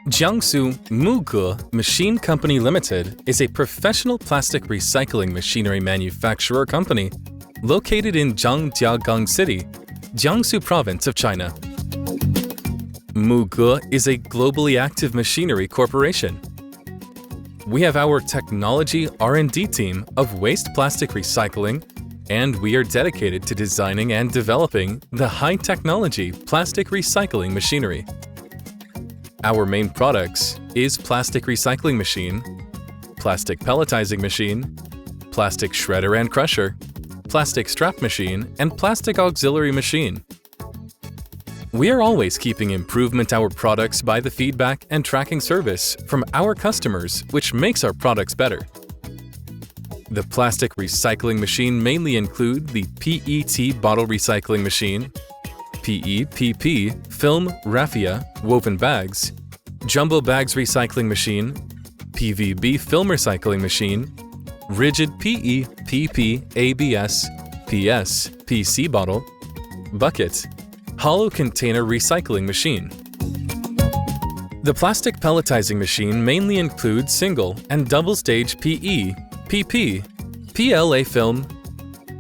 Jiangsu MOOGE Machine Company Limited is a professional plastic recycling machinery manufacturer company located in Zhangjiagang City, Jiangsu Province of China. MOOGE is a globally active machinery corporation. We have our technology R&D team of waste plastic recycling, and we are dedicated to designing and developing the high-technology plastic recycling machinery. Our main products is plastic recycling machine, plastic pelletizing machine, plastic shredder and crusher, plastic strap machine, and plastic auxiliary machine. We are always keeping improvement our products by the feedback and tracking service from our customers, which makes our products better. The plastic recycling machine mainly include the PET bottle recycling machine, PE/PP film raffia woven bags, jumbo bags recycling machine, PVB film recycling machine, rigid PE/PP ABS PS PC bottle, bucket, hollow container recycling machine. The plastic pelletizing machine mainly includes single and double stage PE, PP, PLA film,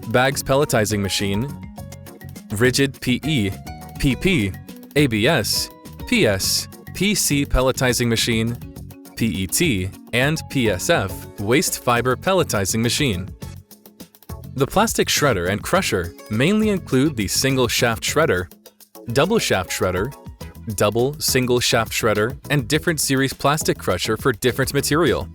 bags pelletizing machine, rigid PE, PP, ABS, PS, PC pelletizing machine, PET, and PSF waste fiber pelletizing machine. The plastic shredder and crusher mainly include the single shaft shredder, double shaft shredder, double single shaft shredder, and different series plastic crusher for different material.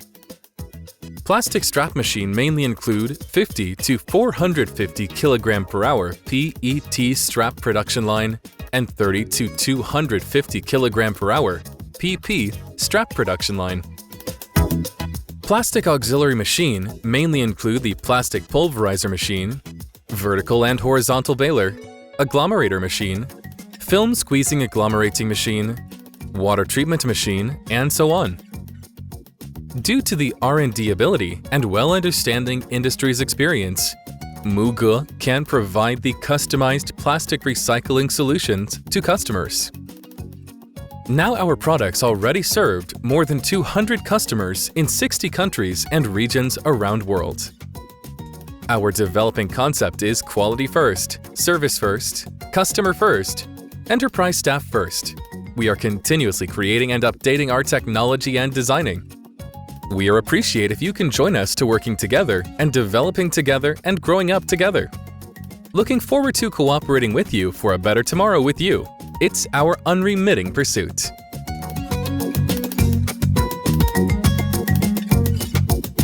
Plastic strap machine mainly include 50 to 450 kg per hour PET strap production line and 30 to 250 kg per hour PP strap production line. Plastic auxiliary machine mainly include the plastic pulverizer machine, vertical and horizontal baler, agglomerator machine, film squeezing agglomerating machine, water treatment machine, and so on. Due to the R&D ability and well-understanding industry's experience, MOOGE can provide the customized plastic recycling solutions to customers. Now our products already served more than 200 customers in 60 countries and regions around the world. Our developing concept is quality first, service first, customer first, enterprise staff first. We are continuously creating and updating our technology and designing. We appreciate if you can join us to working together and developing together and growing up together. Looking forward to cooperating with you for a better tomorrow with you. It's our unremitting pursuit.